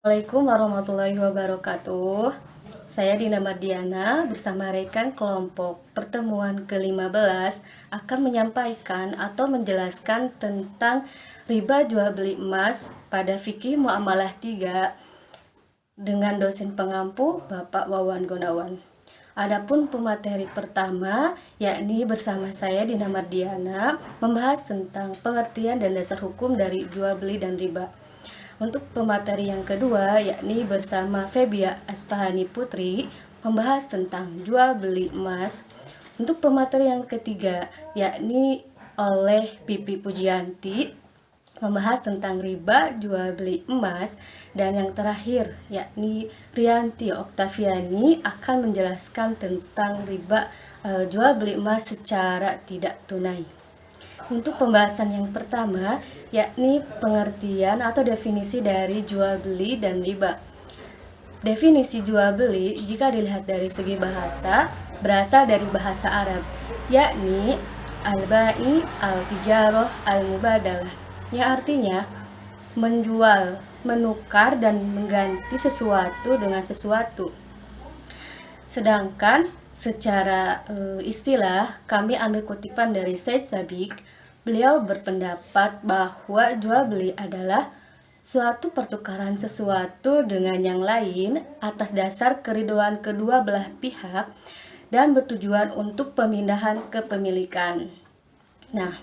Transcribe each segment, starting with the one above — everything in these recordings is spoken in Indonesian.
Assalamualaikum warahmatullahi wabarakatuh. Saya Dina Mardiana bersama rekan kelompok pertemuan ke-15 akan menyampaikan atau menjelaskan tentang riba jual beli emas pada fikih muamalah 3 dengan dosen pengampu Bapak Wawan Gunawan. Adapun pemateri pertama yakni bersama saya Dina Mardiana membahas tentang pengertian dan dasar hukum dari jual beli dan riba. Untuk pemateri yang kedua, yakni bersama Febia Aspahani Putri, membahas tentang jual beli emas. Untuk pemateri yang ketiga, yakni oleh Pipi Pujianti, membahas tentang riba jual beli emas. Dan yang terakhir, yakni Rianti Oktaviani akan menjelaskan tentang riba jual beli emas secara tidak tunai. Untuk pembahasan yang pertama, yakni pengertian atau definisi dari jual beli dan riba. Definisi jual beli jika dilihat dari segi bahasa berasal dari bahasa Arab, yakni al-bai, al-tijarah, al-mubadalah, yang artinya menjual, menukar dan mengganti sesuatu dengan sesuatu. Sedangkan secara istilah kami ambil kutipan dari Said Sabiq. Beliau berpendapat bahwa jual beli adalah suatu pertukaran sesuatu dengan yang lain atas dasar keridhaan kedua belah pihak dan bertujuan untuk pemindahan kepemilikan. Nah,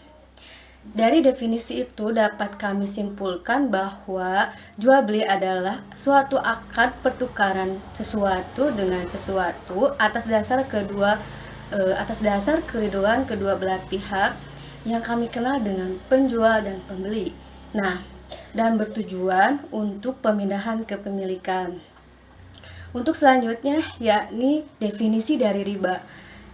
dari definisi itu dapat kami simpulkan bahwa jual beli adalah suatu akad pertukaran sesuatu dengan sesuatu atas dasar keridhaan kedua belah pihak yang kami kenal dengan penjual dan pembeli. Nah, dan bertujuan untuk pemindahan kepemilikan. Untuk selanjutnya yakni definisi dari riba.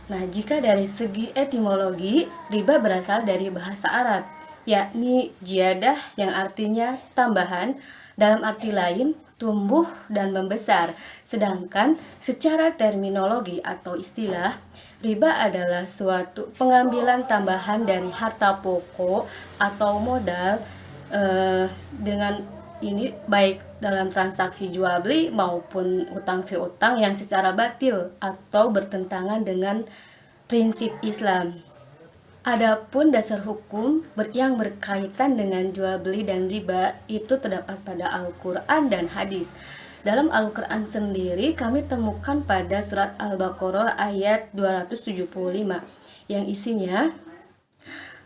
Nah, jika dari segi etimologi, riba berasal dari bahasa Arab, yakni jiadah yang artinya tambahan, dalam arti lain tumbuh dan membesar. Sedangkan secara terminologi atau istilah, riba adalah suatu pengambilan tambahan dari harta pokok atau modal dengan ini baik dalam transaksi jual beli maupun utang piutang yang secara batil atau bertentangan dengan prinsip Islam. Adapun dasar hukum yang berkaitan dengan jual beli dan riba itu terdapat pada Al-Quran dan hadis. Dalam Al-Quran sendiri kami temukan pada surat Al-Baqarah ayat 275 yang isinya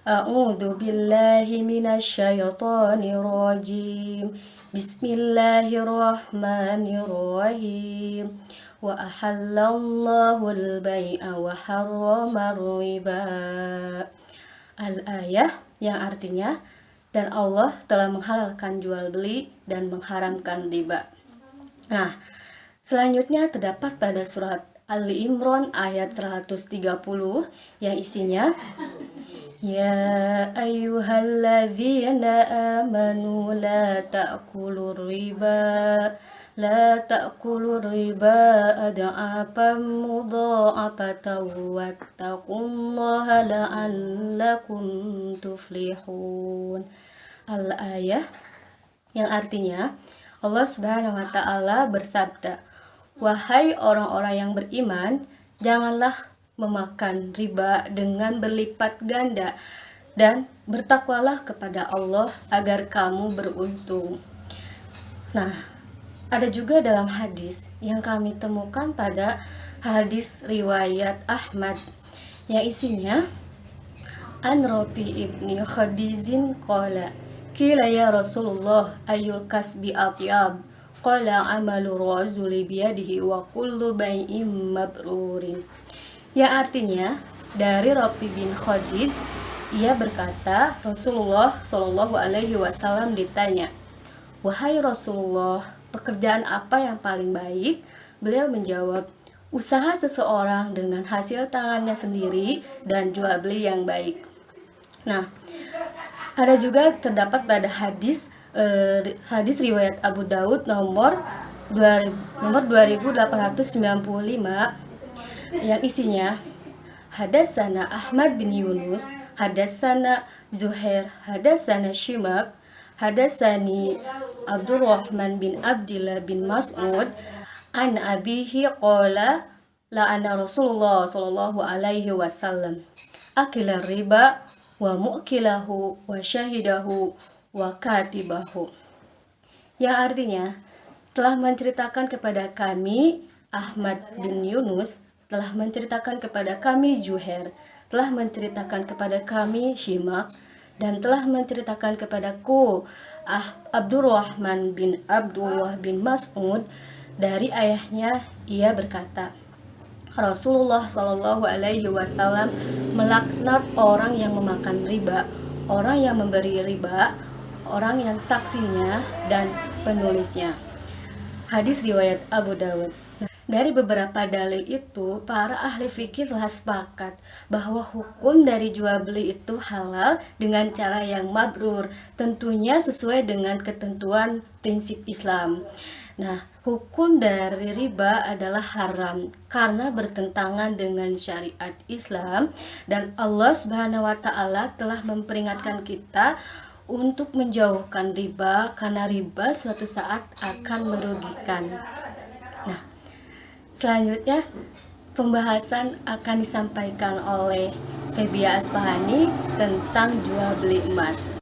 A'udzu billahi minasyaitonir rajim. Bismillahirrahmanirrahim. Wa ahallallahu al-bai'a wa harramar riba. Al-ayah yang artinya dan Allah telah menghalalkan jual beli dan mengharamkan riba. Nah, selanjutnya terdapat pada surat Ali Imran ayat 130 yang isinya Ya ayyuhalladzina amanu la ta'kulur riba ad'afan mudha'afatan wattaqullaha la'allakum tuflihun. Al-ayah yang artinya Allah Subhanahu wa taala bersabda, "Wahai orang-orang yang beriman, janganlah memakan riba dengan berlipat ganda dan bertakwalah kepada Allah agar kamu beruntung." Nah, ada juga dalam hadis yang kami temukan pada hadis riwayat Ahmad yang isinya An Rafi ibni Khadizin qala Qila ya Rasulullah ayyul kasbi atyab qala amalu rajuli biyadihi wa kullu bai'im mabrurin. Yang artinya dari Rafi bin Khadiz, ia berkata Rasulullah Shallallahu Alaihi Wasallam ditanya, "Wahai Rasulullah, pekerjaan apa yang paling baik?" Beliau menjawab, "Usaha seseorang dengan hasil tangannya sendiri dan jual beli yang baik." Nah, ada juga terdapat pada hadis riwayat Abu Daud nomor 2895 yang isinya Hadatsana Ahmad bin Yunus, Hadatsana Zuhair, Hadatsana Shimak, Hadatsani Abdurrahman bin Abdillah bin Mas'ud an abihi qala la'ana Rasulullah sallallahu alaihi wasallam akila riba wa mu'kilahu wa syahidahu wa katibahu. Yang artinya telah menceritakan kepada kami Ahmad bin Yunus, telah menceritakan kepada kami Juher, telah menceritakan kepada kami Syimak, dan telah menceritakan kepadaku Abdurrahman bin Abdullah bin Mas'ud dari ayahnya, ia berkata, Rasulullah Shallallahu Alaihi Wasallam melaknat orang yang memakan riba, orang yang memberi riba, orang yang saksinya dan penulisnya. Hadis riwayat Abu Dawud. Dari beberapa dalil itu, para ahli fikih telah sepakat bahwa hukum dari jual beli itu halal dengan cara yang mabrur, tentunya sesuai dengan ketentuan prinsip Islam. Nah, hukum dari riba adalah haram karena bertentangan dengan syariat Islam, dan Allah Subhanahu wa taala telah memperingatkan kita untuk menjauhkan riba karena riba suatu saat akan merugikan. Nah, selanjutnya pembahasan akan disampaikan oleh Febia Asfahani tentang jual beli emas.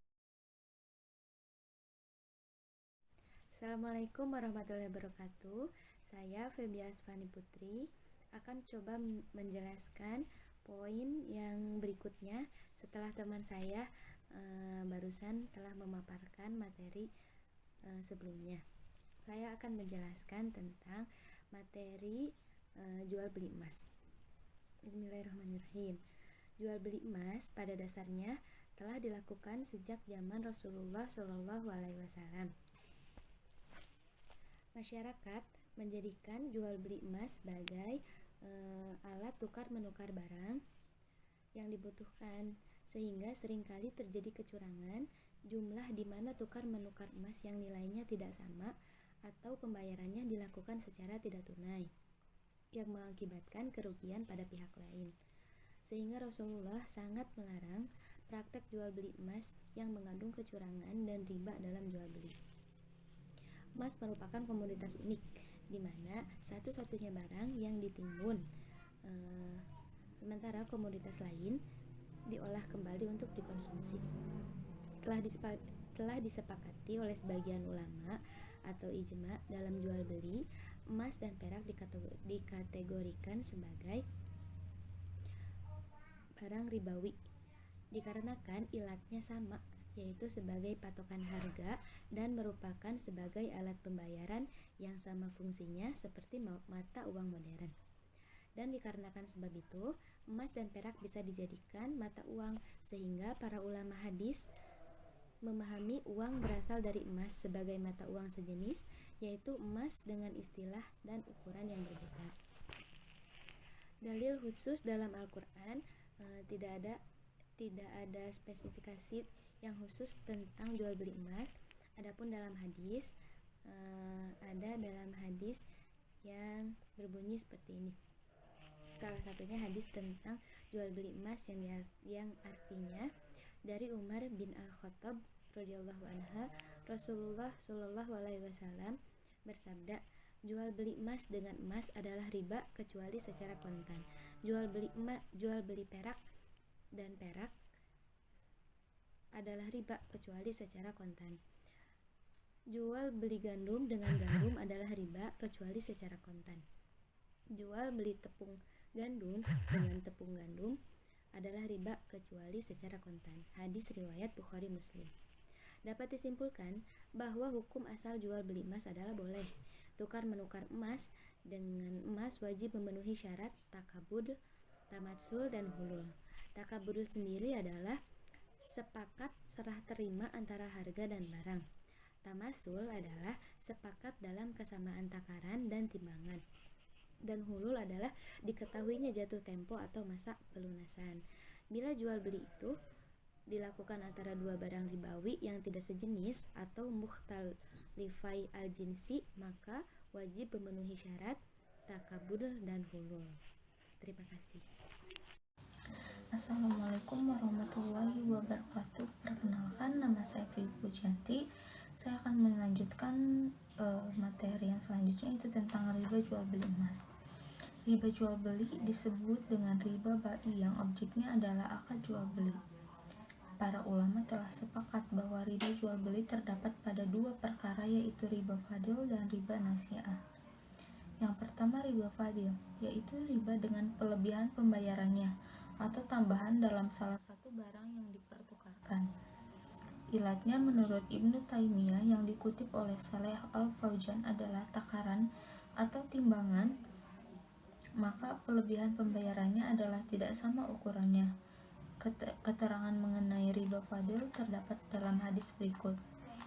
Assalamualaikum warahmatullahi wabarakatuh. Saya Febia Asfahani Putri akan coba menjelaskan poin yang berikutnya setelah teman saya barusan telah memaparkan materi sebelumnya. Saya akan menjelaskan tentang materi jual beli emas. Bismillahirrahmanirrahim. Jual beli emas pada dasarnya telah dilakukan sejak zaman Rasulullah Shallallahu Alaihi Wasallam. Masyarakat menjadikan jual beli emas sebagai alat tukar menukar barang yang dibutuhkan, sehingga seringkali terjadi kecurangan jumlah di mana tukar menukar emas yang nilainya tidak sama atau pembayarannya dilakukan secara tidak tunai, yang mengakibatkan kerugian pada pihak lain. Sehingga Rasulullah sangat melarang praktek jual beli emas yang mengandung kecurangan dan riba dalam jual beli. Emas merupakan komoditas unik, di mana satu-satunya barang yang ditimbun, sementara komoditas lain diolah kembali untuk dikonsumsi. Telah disepakati oleh sebagian ulama atau ijma dalam jual beli, emas dan perak dikategorikan sebagai barang ribawi, dikarenakan ilatnya sama, yaitu sebagai patokan harga dan merupakan sebagai alat pembayaran yang sama fungsinya seperti mata uang modern. Dan dikarenakan sebab itu, emas dan perak bisa dijadikan mata uang, sehingga para ulama hadis memahami uang berasal dari emas sebagai mata uang sejenis, yaitu emas dengan istilah dan ukuran yang berbeda. Dalil khusus dalam Al-Quran tidak ada spesifikasi yang khusus tentang jual beli emas. Adapun dalam hadis ada dalam hadis yang berbunyi seperti ini. Salah satunya hadis tentang jual beli emas yang artinya dari Umar bin Al-Khattab radhiyallahu anha, Rasulullah Shallallahu alaihi wasallam bersabda, jual beli emas dengan emas adalah riba kecuali secara kontan. Jual beli perak dan perak adalah riba kecuali secara kontan. Jual beli gandum dengan gandum adalah riba kecuali secara kontan. Jual beli tepung gandum dengan tepung gandum adalah riba kecuali secara kontan. Hadis riwayat Bukhari Muslim. Dapat disimpulkan bahwa hukum asal jual beli emas adalah boleh. Tukar menukar emas dengan emas wajib memenuhi syarat takabud, tamatsul, dan hulul. Takabud sendiri adalah sepakat serah terima antara harga dan barang. Tamasul adalah sepakat dalam kesamaan takaran dan timbangan. Dan hulul adalah diketahuinya jatuh tempo atau masa pelunasan. Bila jual beli itu dilakukan antara dua barang ribawi yang tidak sejenis atau mukhtalifai al-jinsi, maka wajib memenuhi syarat takabud dan hulul. Terima kasih. Assalamualaikum warahmatullahi wabarakatuh. Perkenalkan, nama saya Fili Pujanti. Saya akan melanjutkan materi yang selanjutnya, itu tentang riba jual beli emas. Riba jual beli disebut dengan riba bai yang objeknya adalah akad jual beli. Para ulama telah sepakat bahwa riba jual beli terdapat pada dua perkara, yaitu riba fadil dan riba nasi'ah. Yang pertama riba fadil, yaitu riba dengan kelebihan pembayarannya atau tambahan dalam salah satu barang yang dipertukarkan. Ilatnya menurut Ibnu Taimiyah yang dikutip oleh Saleh Al-Fauzan adalah takaran atau timbangan, maka kelebihan pembayarannya adalah tidak sama ukurannya. Keterangan mengenai riba fadil terdapat dalam hadis berikut,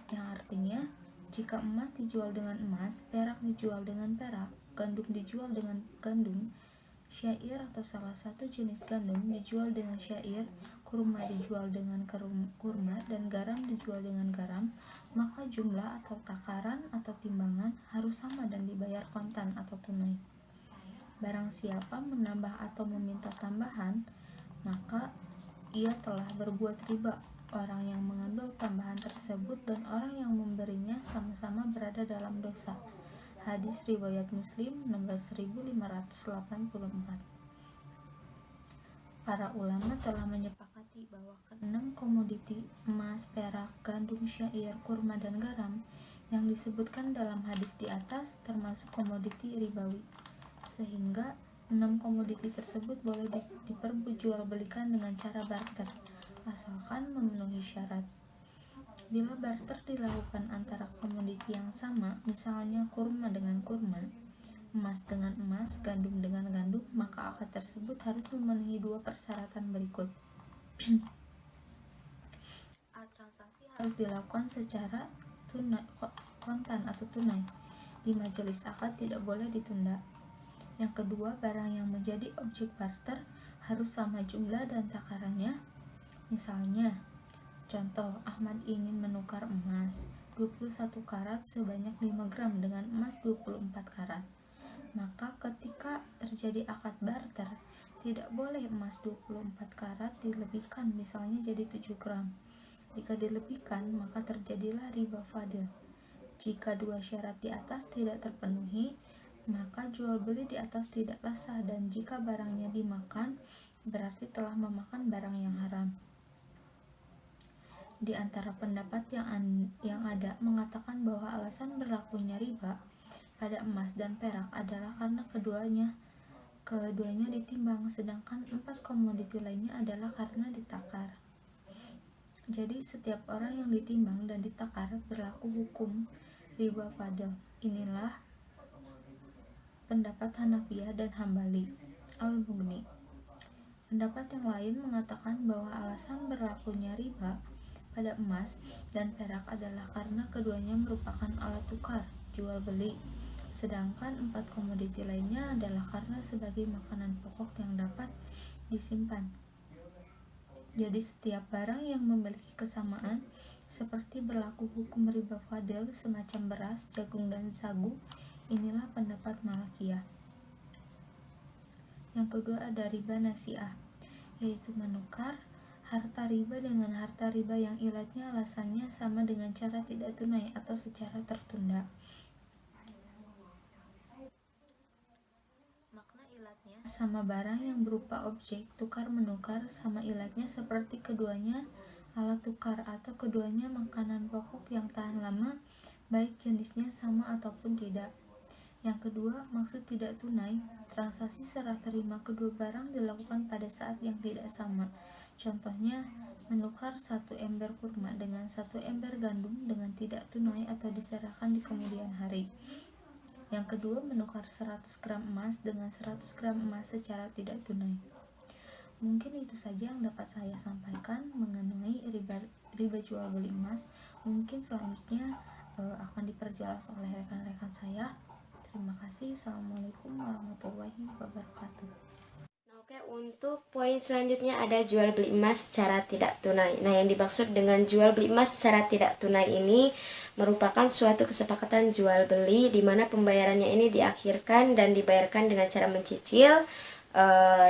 yang artinya, jika emas dijual dengan emas, perak dijual dengan perak, gandum dijual dengan gandum, syair atau salah satu jenis gandum dijual dengan syair, kurma dijual dengan kurma, dan garam dijual dengan garam, maka jumlah atau takaran atau timbangan harus sama dan dibayar kontan atau tunai. Barang siapa menambah atau meminta tambahan, maka ia telah berbuat riba. Orang yang mengambil tambahan tersebut dan orang yang memberinya sama-sama berada dalam dosa. Hadis riwayat Muslim nomor 1584. Para ulama telah menyepakati bahwa keenam komoditi emas, perak, gandum, syair, kurma, dan garam yang disebutkan dalam hadis di atas termasuk komoditi ribawi, sehingga 6 komoditi tersebut boleh diperjualbelikan dengan cara barter, asalkan memenuhi syarat. Bila barter dilakukan antara komoditi yang sama, misalnya kurma dengan kurma, emas dengan emas, gandum dengan gandum, maka akad tersebut harus memenuhi dua persyaratan berikut. Transaksi harus dilakukan secara kontan atau tunai. Di majelis akad tidak boleh ditunda. Yang kedua, barang yang menjadi objek barter harus sama jumlah dan takarannya. Misalnya, contoh, Ahmad ingin menukar emas 21 karat sebanyak 5 gram dengan emas 24 karat. Maka ketika terjadi akad barter, tidak boleh emas 24 karat dilebihkan, misalnya jadi 7 gram. Jika dilebihkan, maka terjadilah riba fadil. Jika dua syarat di atas tidak terpenuhi, maka jual beli di atas tidaklah sah, dan jika barangnya dimakan, berarti telah memakan barang yang haram. Di antara pendapat yang ada mengatakan bahwa alasan berlakunya riba pada emas dan perak adalah karena keduanya ditimbang, sedangkan 4 komoditi lainnya adalah karena ditakar. Jadi setiap orang yang ditimbang dan ditakar berlaku hukum riba fadil. Inilah pendapat Hanafiyah dan Hambali. Al-Mughni. Pendapat yang lain mengatakan bahwa alasan berlakunya riba pada emas dan perak adalah karena keduanya merupakan alat tukar, jual beli, sedangkan 4 komoditi lainnya adalah karena sebagai makanan pokok yang dapat disimpan. Jadi setiap barang yang memiliki kesamaan, seperti berlaku hukum riba fadil semacam beras, jagung, dan sagu. Inilah pendapat Malikiyah. Yang kedua ada riba nasi'ah, yaitu menukar harta riba dengan harta riba yang ilatnya alasannya sama dengan cara tidak tunai atau secara tertunda. Makna ilatnya sama barang yang berupa objek tukar menukar, sama ilatnya seperti keduanya alat tukar atau keduanya makanan pokok yang tahan lama, baik jenisnya sama ataupun tidak. Yang kedua, maksud tidak tunai, transaksi serah terima kedua barang dilakukan pada saat yang tidak sama. Contohnya, menukar 1 ember kurma dengan 1 ember gandum dengan tidak tunai atau diserahkan di kemudian hari. Yang kedua, menukar 100 gram emas dengan 100 gram emas secara tidak tunai. Mungkin itu saja yang dapat saya sampaikan mengenai riba jual beli emas. Mungkin selanjutnya akan diperjelas oleh rekan-rekan saya. Terima kasih. Assalamualaikum warahmatullahi wabarakatuh. Oke, untuk poin selanjutnya ada jual beli emas secara tidak tunai. Nah, yang dimaksud dengan jual beli emas secara tidak tunai ini merupakan suatu kesepakatan jual beli di mana pembayarannya ini diakhirkan dan dibayarkan dengan cara mencicil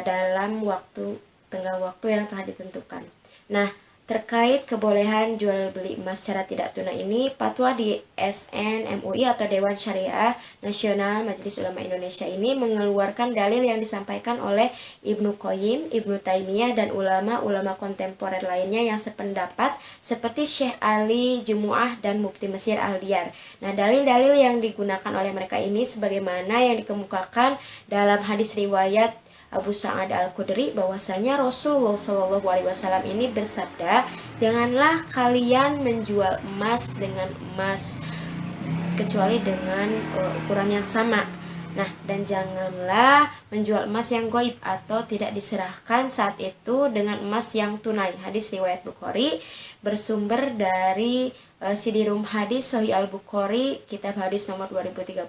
dalam waktu tenggang waktu yang telah ditentukan. Nah, terkait kebolehan jual beli emas secara tidak tunai ini, Fatwa DSN MUI atau Dewan Syariah Nasional Majelis Ulama Indonesia ini mengeluarkan dalil yang disampaikan oleh Ibnu Qayyim, Ibnu Taimiyah, dan ulama-ulama kontemporer lainnya yang sependapat seperti Syekh Ali Jumu'ah dan Mufti Mesir Al-Diyar. Nah, dalil-dalil yang digunakan oleh mereka ini sebagaimana yang dikemukakan dalam hadis riwayat Abu Sa'ad Al-Khudri bahwasanya Rasulullah SAW ini bersabda, "Janganlah kalian menjual emas dengan emas kecuali dengan ukuran yang sama. Nah, dan janganlah menjual emas yang goib atau tidak diserahkan saat itu dengan emas yang tunai." Hadis riwayat Bukhari bersumber dari Sidirum Hadis Sahih Al-Bukhari, kitab hadis nomor 2031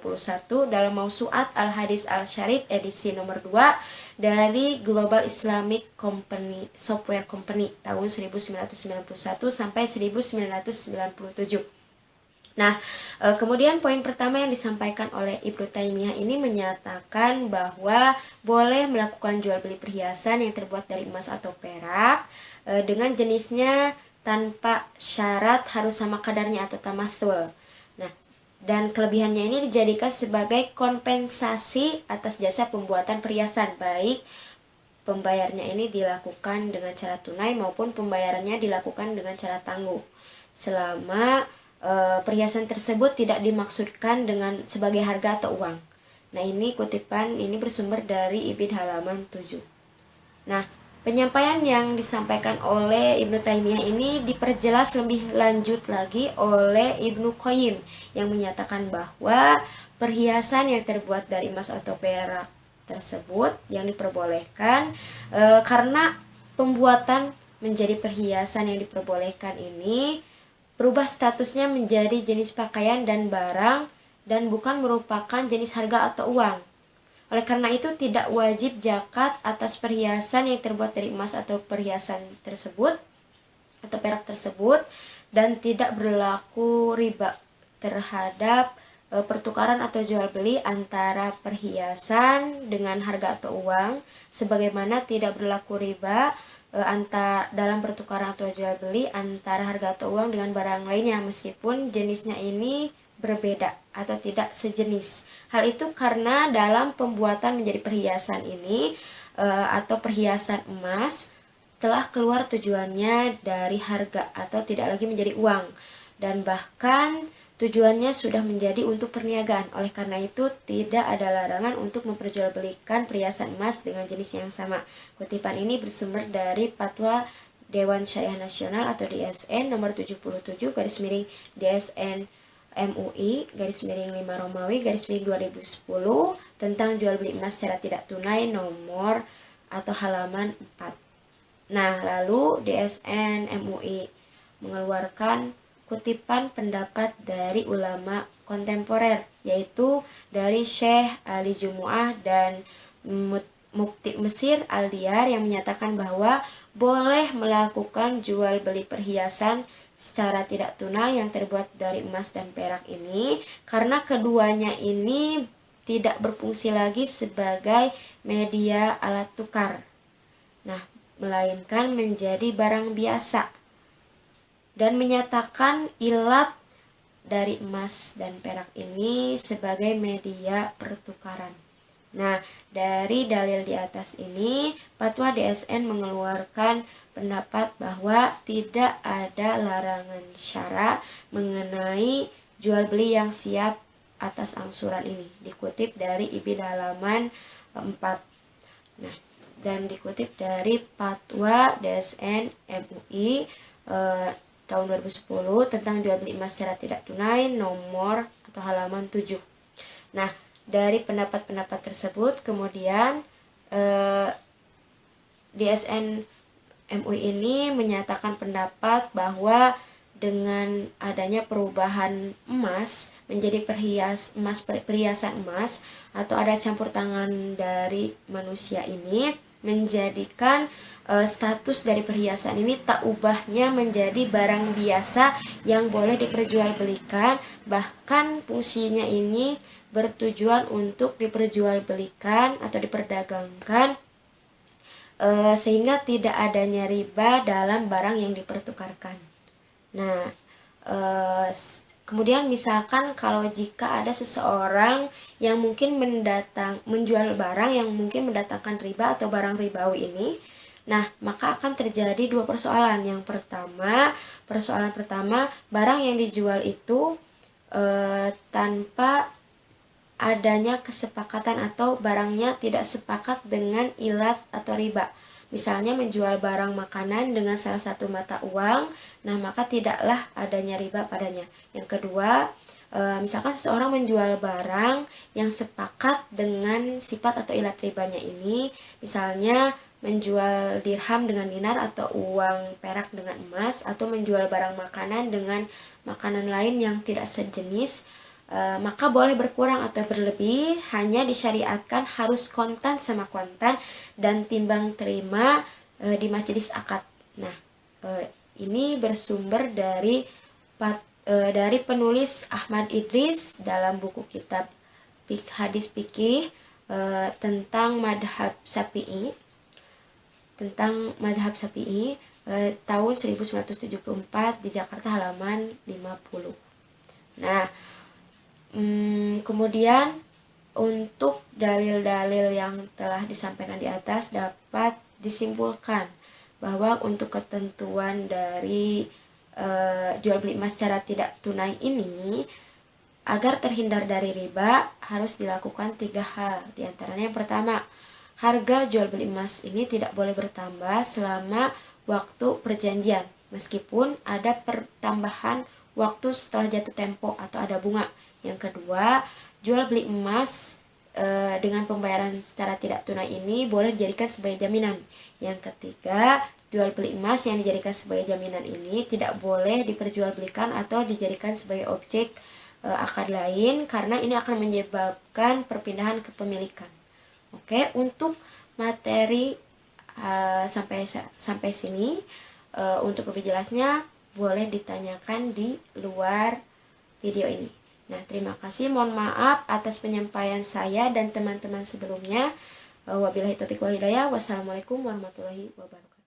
dalam Mausu'at Al-Hadis Al-Syarif edisi nomor 2 dari Global Islamic Company Software Company tahun 1991 sampai 1997. Nah, kemudian poin pertama yang disampaikan oleh Ibnu Taimiyah ini menyatakan bahwa boleh melakukan jual beli perhiasan yang terbuat dari emas atau perak dengan jenisnya tanpa syarat harus sama kadarnya atau tamathul. Nah, dan kelebihannya ini dijadikan sebagai kompensasi atas jasa pembuatan perhiasan, baik pembayarnya ini dilakukan dengan cara tunai maupun pembayarannya dilakukan dengan cara tangguh, selama perhiasan tersebut tidak dimaksudkan dengan sebagai harga atau uang. Nah, ini kutipan ini bersumber dari Ibid halaman 7. Nah, penyampaian yang disampaikan oleh Ibnu Taimiyah ini diperjelas lebih lanjut lagi oleh Ibnu Qayyim yang menyatakan bahwa perhiasan yang terbuat dari emas atau perak tersebut yang diperbolehkan karena pembuatan menjadi perhiasan yang diperbolehkan ini berubah statusnya menjadi jenis pakaian dan barang dan bukan merupakan jenis harga atau uang. Oleh karena itu tidak wajib zakat atas perhiasan yang terbuat dari emas atau perhiasan tersebut atau perak tersebut, dan tidak berlaku riba terhadap pertukaran atau jual beli antara perhiasan dengan harga atau uang, sebagaimana tidak berlaku riba dalam pertukaran atau jual beli antara harga atau uang dengan barang lainnya meskipun jenisnya ini berbeda atau tidak sejenis. Hal itu karena dalam pembuatan menjadi perhiasan ini atau perhiasan emas telah keluar tujuannya dari harga atau tidak lagi menjadi uang, dan bahkan tujuannya sudah menjadi untuk perniagaan. Oleh karena itu tidak ada larangan untuk memperjualbelikan perhiasan emas dengan jenis yang sama. Kutipan ini bersumber dari Fatwa Dewan Syariah Nasional atau DSN nomor 77 /DSN MUI /5 Romawi /2010 tentang jual beli emas secara tidak tunai nomor atau halaman 4. Nah, lalu DSN MUI mengeluarkan kutipan pendapat dari ulama kontemporer, yaitu dari Syekh Ali Jumu'ah dan Mufti Mesir Al-Diyar yang menyatakan bahwa boleh melakukan jual beli perhiasan secara tidak tunai yang terbuat dari emas dan perak ini karena keduanya ini tidak berfungsi lagi sebagai media alat tukar. Nah, melainkan menjadi barang biasa, dan menyatakan ilat dari emas dan perak ini sebagai media pertukaran. Nah, dari dalil di atas ini, Fatwa DSN mengeluarkan pendapat bahwa tidak ada larangan syara mengenai jual beli yang siap atas angsuran ini. Dikutip dari Ibid halaman 4. Nah, dan dikutip dari Fatwa DSN MUI tahun 2010 tentang jual beli emas secara tidak tunai nomor atau halaman 7. Nah, dari pendapat-pendapat tersebut kemudian DSN MUI ini menyatakan pendapat bahwa dengan adanya perubahan emas menjadi perhiasan emas atau ada campur tangan dari manusia ini menjadikan status dari perhiasan ini tak ubahnya menjadi barang biasa yang boleh diperjualbelikan, bahkan fungsinya ini bertujuan untuk diperjualbelikan atau diperdagangkan sehingga tidak adanya riba dalam barang yang dipertukarkan. Nah, kemudian misalkan kalau jika ada seseorang yang mungkin menjual barang yang mungkin mendatangkan riba atau barang ribawi ini, nah maka akan terjadi dua persoalan. Yang pertama, persoalan pertama, barang yang dijual itu tanpa adanya kesepakatan atau barangnya tidak sepakat dengan ilat atau riba. Misalnya menjual barang makanan dengan salah satu mata uang, nah maka tidaklah adanya riba padanya. Yang kedua, misalkan seseorang menjual barang yang sepakat dengan sifat atau ilat ribanya ini, misalnya menjual dirham dengan dinar atau uang perak dengan emas, atau menjual barang makanan dengan makanan lain yang tidak sejenis, maka boleh berkurang atau berlebih, hanya disyariatkan harus kontan sama kontan dan timbang terima di majelis akad. Nah, ini bersumber dari penulis Ahmad Idris dalam buku kitab hadis fikih tentang madhab Syafi'i, tahun 1974 di Jakarta halaman 50. Nah, kemudian untuk dalil-dalil yang telah disampaikan di atas dapat disimpulkan bahwa untuk ketentuan dari jual beli emas secara tidak tunai ini, agar terhindar dari riba harus dilakukan 3 hal. Di antaranya yang pertama, harga jual beli emas ini tidak boleh bertambah selama waktu perjanjian, meskipun ada pertambahan waktu setelah jatuh tempo atau ada bunga. Yang kedua, jual beli emas dengan pembayaran secara tidak tunai ini boleh dijadikan sebagai jaminan. Yang ketiga, jual beli emas yang dijadikan sebagai jaminan ini tidak boleh diperjualbelikan atau dijadikan sebagai objek akad lain, karena ini akan menyebabkan perpindahan kepemilikan. Oke, untuk materi sampai sini, untuk lebih jelasnya boleh ditanyakan di luar video ini. Nah, terima kasih. Mohon maaf atas penyampaian saya dan teman-teman sebelumnya. Wabillahi taufiq wal hidayah. Wassalamualaikum warahmatullahi wabarakatuh.